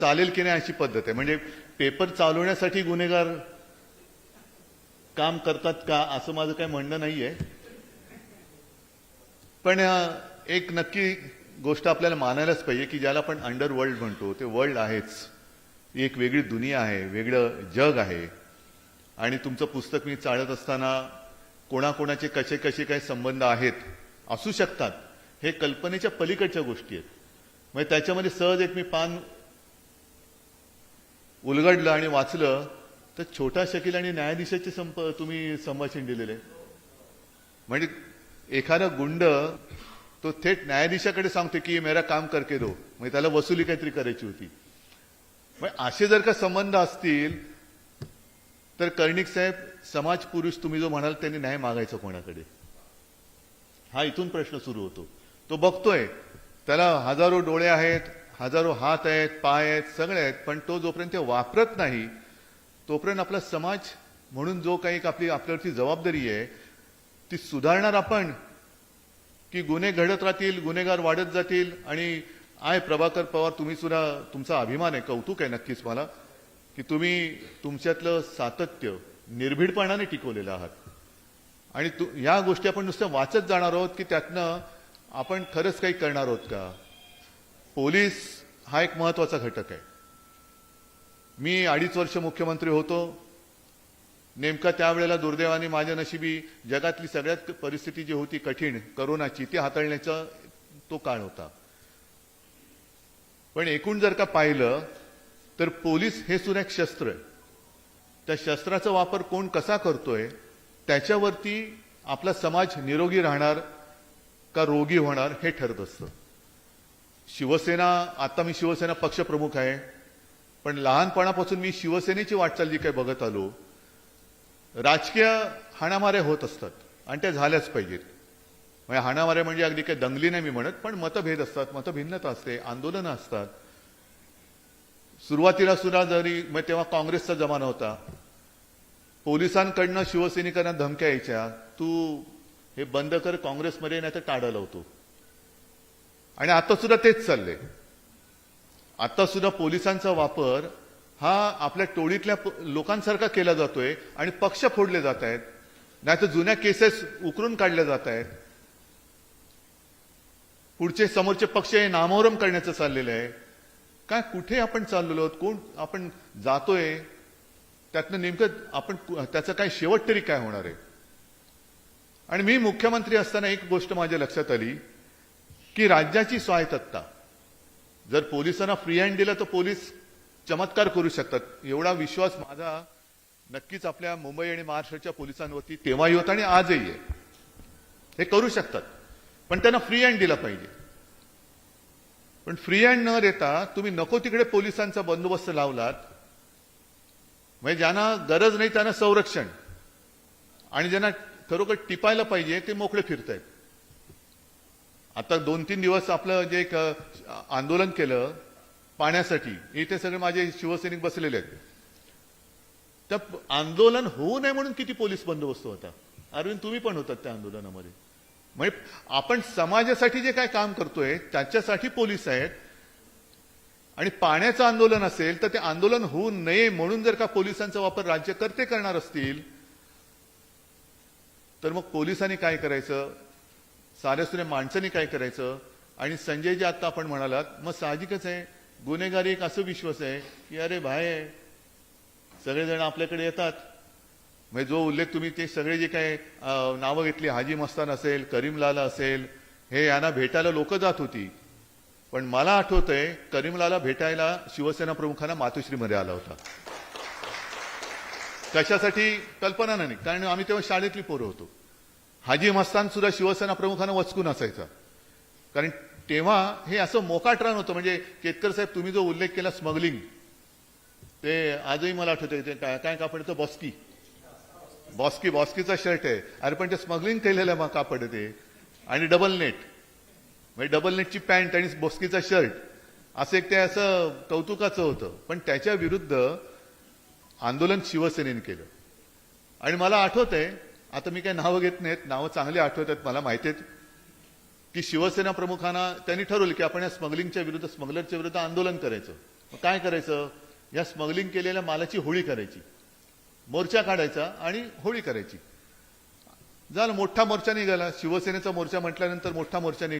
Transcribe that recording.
चालेल की नाही अशी पद्धत आहे. म्हणजे पेपर चालवण्यासाठी गुन्हेगार काम करतात का असं माझं काही म्हणणं नाहीये. पण एक नक्की गोष्ट आपल्याला मानायलाच पाहिजे की ज्याला आपण अंडरवर्ल्ड म्हणतो ते वर्ल्ड आहेच. एक वेगळी दुनिया आहे, वेगळं जग आहे. आणि तुमचं पुस्तक मी चाळत असताना कोणाकोणाचे कसे कसे काही संबंध आहेत असू शकतात हे कल्पनेच्या पलीकडच्या गोष्टी आहेत. म्हणजे त्याच्यामध्ये सहज एक मी पान उलगडलं आणि वाचलं तर छोटा शकील आणि न्यायाधीशाचे तुम्ही संभाषण दिलेले. म्हणजे एखादा गुंड तो थेट न्यायाधीशाकडे सांगतो की मेरा काम करके दो. म्हणजे त्याला वसुली काहीतरी करायची होती. म्हणजे असे जर का संबंध असतील तर कर्णिक साहेब समाज पुरुष तुम्ही जो म्हणाल त्यांनी न्याय मागायचा कोणाकडे, हा इथून प्रश्न सुरू होतो. तो बघतोय त्याला हजारो डोळे आहेत, हजारो हात आहेत, पाय आहेत, सगळे आहेत, पण तो जोपर्यंत ते वापरत नाही तोपर्यंत आपला समाज म्हणून जो काही आपल्यावरती जबाबदारी आहे ती सुधारणार आपण की गुन्हे घडत राहतील, गुन्हेगार वाढत जातील. आणि प्रभाकर पवार तुम्ही सुद्धा तुमचा अभिमान आहे, कौतुक आहे नक्कीच मला की तुम्ही तुमच्यातलं सातत्य निर्भीडपणाने टिकवलेलं आहात. आणि या गोष्टी आपण नुसत्या वाचत जाणार आहोत की त्यातनं आपण खरंच काही करणार आहोत का. पोलीस हा एक महत्वाचा घटक आहे. मी 2.5 वर्ष मुख्यमंत्री होतो. नेमका त्यावेळेला दुर्दैवाने माझ्या नशिबी जगातली सगळ्यात परिस्थिती जी होती कठीण करोनाची ती हाताळण्याचा तो काळ होता. पण एकूण जर का पाहिलं तर पोलीस हे सुद्धा एक शस्त्र आहे. त्या शस्त्राचा वापर कोण कसा करतोय त्याच्यावरती आपला समाज निरोगी राहणार का रोगी होणार हे ठरत असतं. शिवसेना, आता मी शिवसेना पक्षप्रमुख आहे, पण लहानपणापासून मी शिवसेनेची वाटचाल जी काही बघत आलो, राजकीय हाणामाऱ्या होत असतात आणि त्या झाल्याच पाहिजेत. म्हणजे हाणामाऱ्या म्हणजे अगदी काही दंगली नाही मी म्हणत, पण मतभेद असतात, मतभिन्नता असते, आंदोलनं असतात. सुरुवातीला सुद्धा जरी मग तेव्हा काँग्रेसचा जमाना होता, पोलिसांकडनं शिवसैनिकांना धमक्या यायच्या, तू हे बंद कर काँग्रेसमध्ये नाही तर टाळा लावतो. आणि आता सुद्धा तेच चाललंय. आता सुद्धा पोलिसांचा वापर हा आपल्या टोळीतल्या लोकांसारखा केला जातोय आणि पक्ष फोडले जात आहेत, नाहीतर जुन्या केसेस उकरून काढल्या जात आहेत. पुढचे समोरचे पक्ष हे नामोहरम करण्याचं चाललेलं आहे. काय कुठे आपण चाललेलो आहोत, कोण आपण जातोय, त्यातनं नेमकं आपण त्याचा काय शेवट तरी काय होणार आहे. आणि मी मुख्यमंत्री असताना एक गोष्ट माझ्या लक्षात आली की राज्याची स्वायत्तता जर पोलिसांना फ्री हँड दिलं तर पोलीस चमत्कार करू शकतात. एवढा विश्वास माझा नक्कीच आपल्या मुंबई आणि महाराष्ट्राच्या पोलिसांवरती तेव्हाही होता आणि आजही आहे. हे करू शकतात, पण त्यांना फ्री हँड दिला पाहिजे. पण फ्री हँड न देता तुम्ही नको तिकडे पोलिसांचा बंदोबस्त लावलात, म्हणजे ज्यांना गरज नाही त्यांना संरक्षण आणि ज्यांना खरोखर टिपायला पाहिजे ते मोकळे फिरतायत. आता 2-3 दिवस आपलं जे एक आंदोलन केलं पाण्यासाठी, इथे सगळे माझे शिवसैनिक बसलेले आहेत. त्या आंदोलन होऊ नये म्हणून किती पोलीस बंदोबस्त होता. अरविंद तुम्ही पण होतात त्या आंदोलनामध्ये. म्हणजे आपण समाजासाठी जे काय काम करतोय त्याच्यासाठी पोलीस आहेत. आणि पाण्याचं आंदोलन असेल तर ते आंदोलन होऊ नये म्हणून जर का पोलिसांचा वापर राज्यकर्ते करणार असतील तर मग पोलिसांनी काय करायचं, साऱ्या माणसांनी काय करायचं. आणि संजय जे आता आपण म्हणालात, मग साहजिकच आहे गुन्हेगारी एक असं विश्वास आहे की अरे भाई सगळेजण आपल्याकडे येतात. म्हणजे जो उल्लेख तुम्ही ते सगळे जे काय नावं घेतली, हाजी मस्तान असेल, करीमलाला असेल, हे यांना भेटायला लोक जात होती. पण मला आठवतंय करीमलाला भेटायला शिवसेना प्रमुखांना मातोश्रीमध्ये आला होता. कशासाठी कल्पना नाही, कारण आम्ही तेव्हा शाळेतली पोरं होतो. हाजी मस्तान सुद्धा शिवसेना प्रमुखांना वचकून असायचा, कारण तेव्हा हे असं मोकाट रान होतं. म्हणजे केतकर साहेब तुम्ही जो उल्लेख केला स्मगलिंग, ते आजही मला आठवतंय. ते काय कापड येतं, बॉस्कीचा शर्ट आहे. अरे पण ते स्मगलिंग केलेलं मग कापड ते, आणि डबल नेट, म्हणजे डबल नेटची पॅन्ट आणि बॉस्कीचा शर्ट, असं एक ते असं कौतुकाचं होतं. पण त्याच्या विरुद्ध आंदोलन शिवसेनेने केलं. आणि मला आठवतंय, आता मी काही नावं घेत नाहीत, नावं चांगली आठवत आहेत मला माहिती आहेत, की शिवसेना प्रमुखांना त्यांनी ठरवलं की आपण या स्मगलिंगच्या विरुद्ध, स्मगलरच्या विरुद्ध आंदोलन करायचं. मग काय करायचं, या स्मगलिंग केलेल्या मालाची होळी करायची, मोर्चा काढायचा आणि होळी करायची. झालं, मोठा मोर्चा निघाला. शिवसेनेचा मोर्चा म्हटल्यानंतर मोठा मोर्चा निघाला.